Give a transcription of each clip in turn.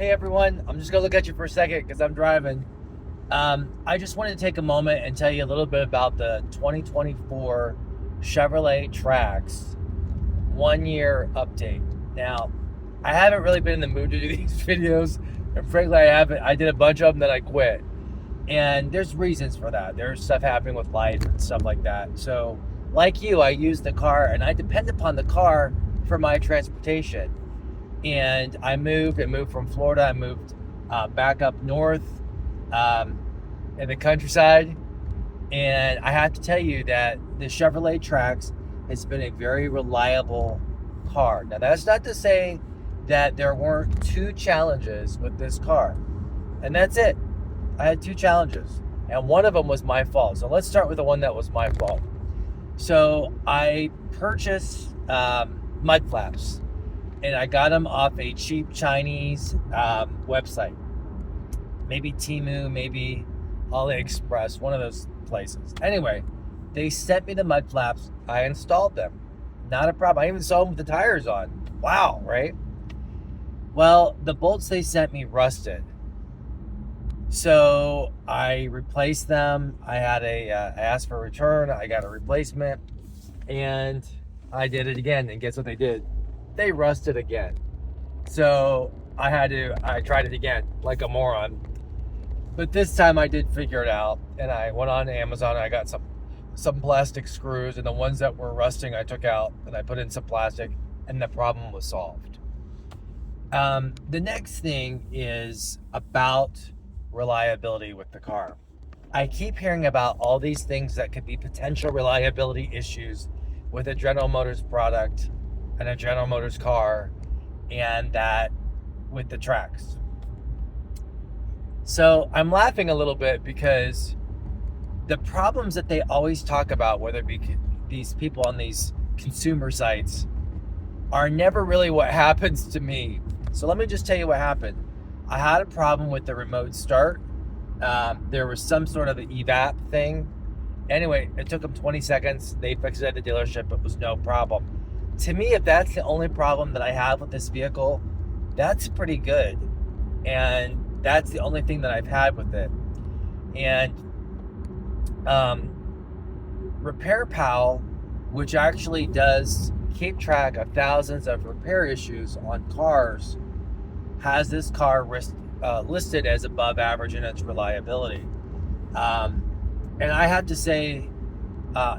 Hey everyone, I'm just gonna look at you for a second because I'm driving. I just wanted to take a moment and tell you a little bit about the 2024 Chevrolet Trax 1 year update. Now, I haven't really been in the mood to do these videos, and frankly, I haven't. I did a bunch of them, then I quit. And there's reasons for that. There's stuff happening with life and stuff like that. So, like you, I use the car and I depend upon the car for my transportation. And I moved from Florida. I moved back up north um, in the countryside. And I have to tell you that the Chevrolet Trax has been a very reliable car. Now, that's not to say that there weren't two challenges with this car. And that's it. I had two challenges. And one of them was my fault. So let's start with the one that was my fault. So I purchased mud flaps, and I got them off a cheap Chinese website. Maybe Temu, maybe AliExpress, one of those places. Anyway, they sent me the mud flaps. I installed them. Not a problem. I even saw them with the tires on. Wow, right? Well, the bolts they sent me rusted. So I replaced them. I asked for a return. I got a replacement, and I did it again. And guess what they did? They rusted again. So I tried it again like a moron. But this time I did figure it out, and I went on Amazon. And I got some plastic screws, and the ones that were rusting I took out and I put in some plastic, and the problem was solved. The next thing is about reliability with the car. I keep hearing about all these things that could be potential reliability issues with a General Motors product and a General Motors car, and that with the Trax. So I'm laughing a little bit because the problems that they always talk about, whether it be these people on these consumer sites, are never really what happens to me. So let me just tell you what happened. I had a problem with the remote start. There was some sort of evap thing. Anyway, it took them 20 seconds. They fixed it at the dealership. It was no problem. To me, if that's the only problem that I have with this vehicle, that's pretty good. And that's the only thing that I've had with it. And Repair Pal, which actually does keep track of thousands of repair issues on cars, has this car listed as above average in its reliability. And I have to say,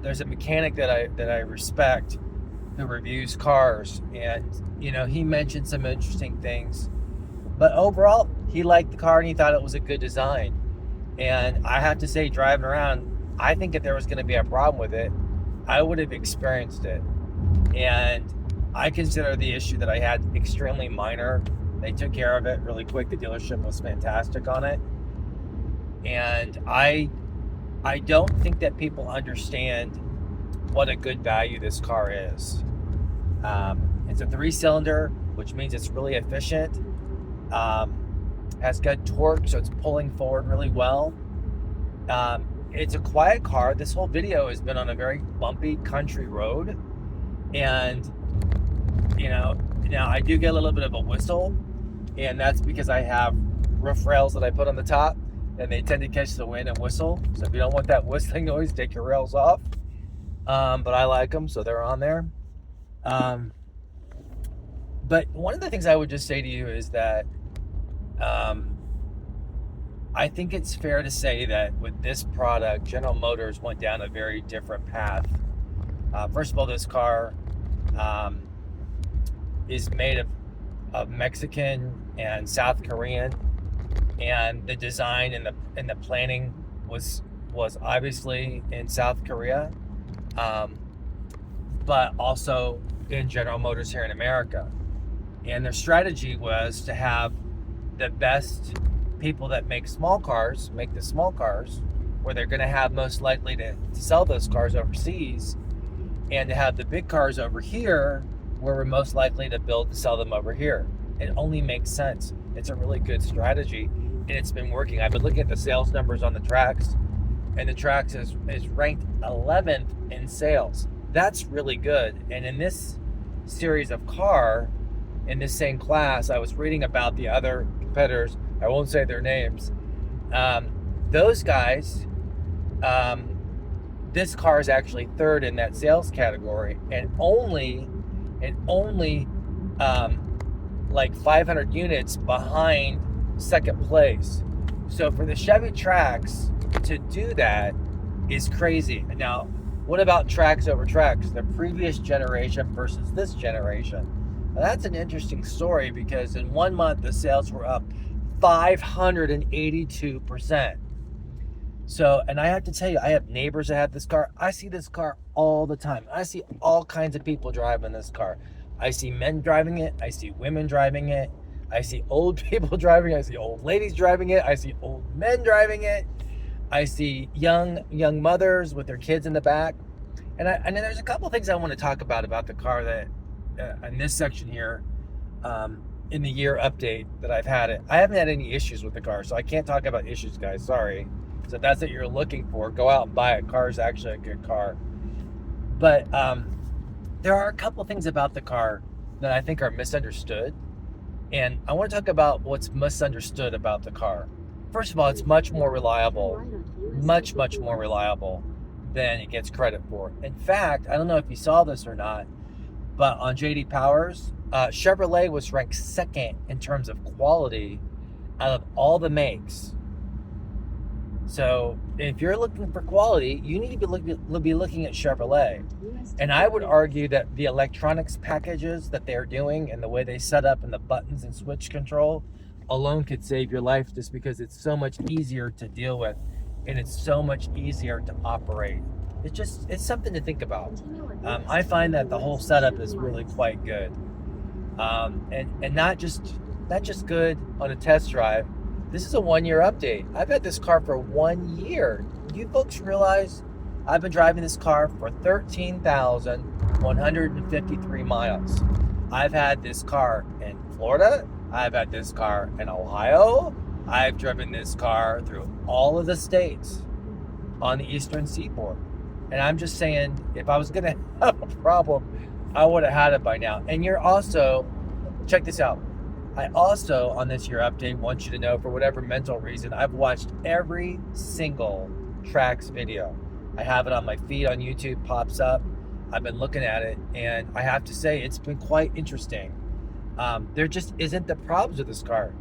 there's a mechanic that I respect who reviews cars, and he mentioned some interesting things. But overall, he liked the car and he thought it was a good design. And I have to say, driving around, I think if there was going to be a problem with it, I would have experienced it. And I consider the issue that I had extremely minor. They took care of it really quick. The dealership was fantastic on it. And I don't think that people understand what a good value this car is. It's a 3-cylinder, which means it's really efficient. Has good torque, so it's pulling forward really well. It's a quiet car. This whole video has been on a very bumpy country road. And, now I do get a little bit of a whistle, and that's because I have roof rails that I put on the top, and they tend to catch the wind and whistle. So if you don't want that whistling noise, take your rails off. But I like them, so they're on there. But one of the things I would just say to you is that I think it's fair to say that with this product, General Motors went down a very different path. First of all, this car is made of Mexican and South Korean, and the design and the planning was obviously in South Korea, but also in General Motors here in America. And their strategy was to have the best people that make small cars make the small cars, where they're going to have most likely to sell those cars overseas, and to have the big cars over here where we're most likely to sell them over here. It only makes sense. It's a really good strategy, and it's been working. I've been looking at the sales numbers on the Trax, and the Trax is ranked 11th in sales. That's really good. And in this series of car, in this same class, I was reading about the other competitors. I won't say their names. Those guys, this car is actually third in that sales category, and only like 500 units behind second place. So for the Chevy Trax to do that is crazy. Now, what about Trax over Trax, the previous generation versus this generation? Now, that's an interesting story because in 1 month the sales were up 582%. So, and I have to tell you, I have neighbors that have this car. I see this car all the time. I see all kinds of people driving this car. I see men driving it. I see women driving it. I see old people driving it. I see old ladies driving it. I see old men driving it. I see young mothers with their kids in the back. And then there's a couple things I want to talk about the car that in this section here, in the year update that I've had it. I haven't had any issues with the car, so I can't talk about issues, guys. Sorry. So if that's what you're looking for, go out and buy it. Car is actually a good car. But there are a couple things about the car that I think are misunderstood. And I want to talk about what's misunderstood about the car. First of all, it's much more reliable. Much more reliable than it gets credit for. In fact, I don't know if you saw this or not, but on JD Powers, Chevrolet was ranked second in terms of quality out of all the makes. So if you're looking for quality, you need to be looking at Chevrolet. And I would argue that the electronics packages that they're doing and the way they set up and the buttons and switch control alone could save your life, just because it's so much easier to deal with and it's so much easier to operate. It's something to think about. I find that the whole setup is really quite good. And not just good on a test drive. This is a 1-year update. I've had this car for 1 year. You folks realize I've been driving this car for 13,153 miles. I've had this car in Florida. I've had this car in Ohio. I've driven this car through all of the states on the Eastern Seaboard. And I'm just saying, if I was going to have a problem, I would have had it by now. And you're also, check this out. I also, on this year update, want you to know, for whatever mental reason, I've watched every single Trax video. I have it on my feed on YouTube, pops up. I've been looking at it, and I have to say, it's been quite interesting. There just isn't the problems with this car.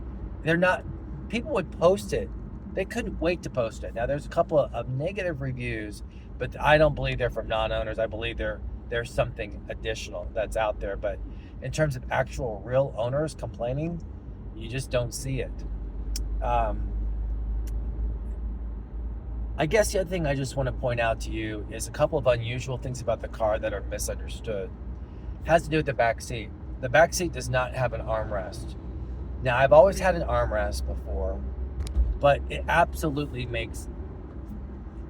They're not, people would post it. They couldn't wait to post it. Now, there's a couple of negative reviews, but I don't believe they're from non-owners. I believe there's something additional that's out there. But in terms of actual real owners complaining, you just don't see it. I guess the other thing I just want to point out to you is a couple of unusual things about the car that are misunderstood. It has to do with the back seat. The back seat does not have an armrest. Now, I've always had an armrest before, but it absolutely makes,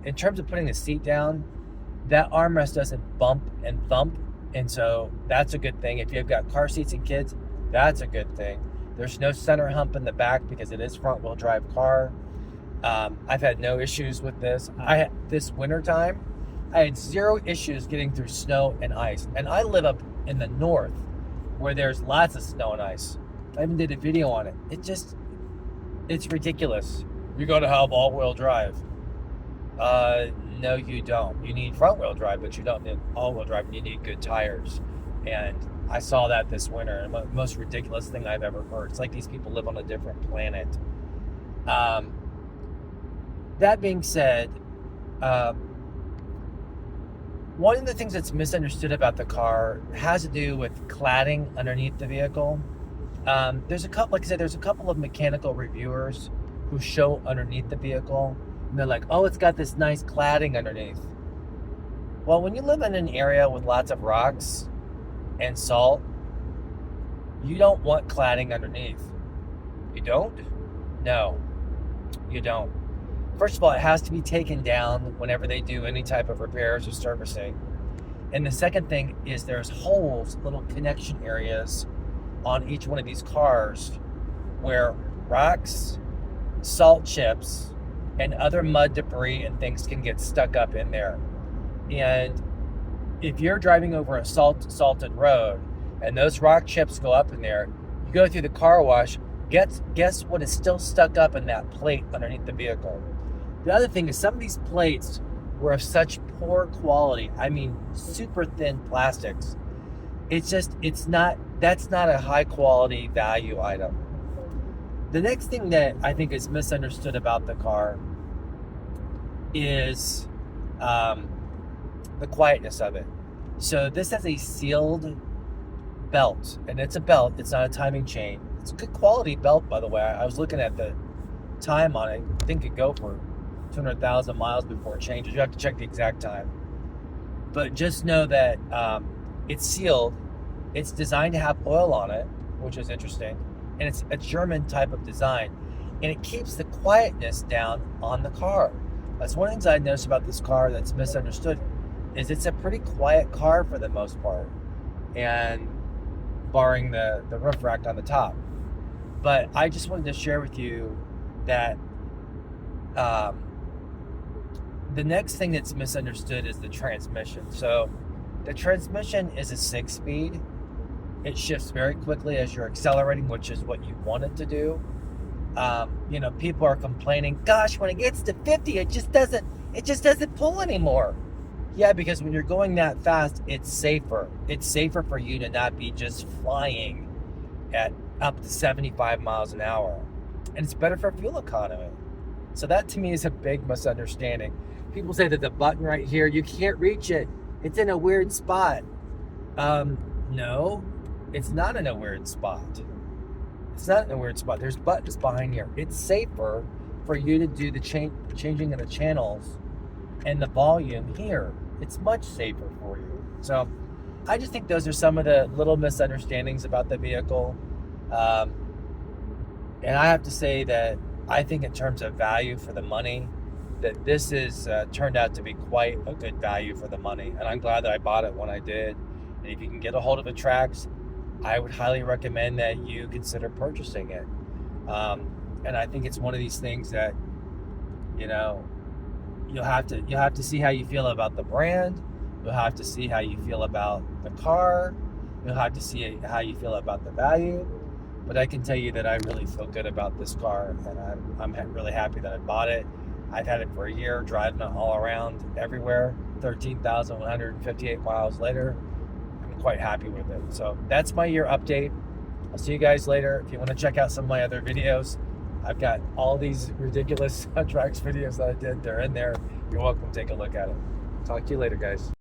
in terms of putting the seat down, that armrest doesn't bump and thump. And so that's a good thing. If you've got car seats and kids, that's a good thing. There's no center hump in the back because it is front wheel drive car. I've had no issues with this. This winter time, I had zero issues getting through snow and ice. And I live up in the north where there's lots of snow and ice. I even did a video on it. It's ridiculous. You're going to have all-wheel drive. No, you don't. You need front-wheel drive, but you don't need all-wheel drive. You need good tires. And I saw that this winter. And the most ridiculous thing I've ever heard. It's like these people live on a different planet. That being said, one of the things that's misunderstood about the car has to do with cladding underneath the vehicle. There's a couple, like I said, there's a couple of mechanical reviewers who show underneath the vehicle. And they're like, oh, it's got this nice cladding underneath. Well, when you live in an area with lots of rocks and salt, you don't want cladding underneath. You don't? No, you don't. First of all, it has to be taken down whenever they do any type of repairs or servicing. And the second thing is there's holes, little connection areas on each one of these cars where rocks, salt chips, and other mud debris and things can get stuck up in there. And if you're driving over a salted road and those rock chips go up in there. You go through the car wash, guess what is still stuck up in that plate underneath the vehicle. The other thing is some of these plates were of such poor quality. I mean, super thin plastics. It's not, that's not a high quality value item. The next thing that I think is misunderstood about the car is the quietness of it. So this has a sealed belt, and it's a belt, it's not a timing chain. It's a good quality belt, by the way. I was looking at the time on it. I think it go for 200,000 miles before it changes. You have to check the exact time. But just know that it's sealed. It's designed to have oil on it, which is interesting. And it's a German type of design. And it keeps the quietness down on the car. That's one of the things I noticed about this car that's misunderstood, is it's a pretty quiet car for the most part. And barring the roof rack on the top. But I just wanted to share with you that the next thing that's misunderstood is the transmission. So the transmission is a 6-speed. It shifts very quickly as you're accelerating, which is what you want it to do. People are complaining, gosh, when it gets to 50, it just doesn't pull anymore. Yeah, because when you're going that fast, it's safer. It's safer for you to not be just flying at up to 75 miles an hour. And it's better for fuel economy. So that to me is a big misunderstanding. People say that the button right here, you can't reach it. It's in a weird spot. No, it's not in a weird spot. It's not in a weird spot. There's buttons behind here. It's safer for you to do the changing of the channels and the volume here. It's much safer for you. So I just think those are some of the little misunderstandings about the vehicle. And I have to say that I think in terms of value for the money, that this is turned out to be quite a good value for the money. And I'm glad that I bought it when I did. And if you can get a hold of a Trax, I would highly recommend that you consider purchasing it. And I think it's one of these things that, you'll have to see how you feel about the brand. You'll have to see how you feel about the car. You'll have to see how you feel about the value. But I can tell you that I really feel good about this car, and I'm really happy that I bought it. I've had it for a year, driving it all around everywhere. 13,158 miles later, I'm quite happy with it. So that's my year update. I'll see you guys later. If you want to check out some of my other videos, I've got all these ridiculous Trax videos that I did. They're in there. You're welcome to take a look at it. Talk to you later, guys.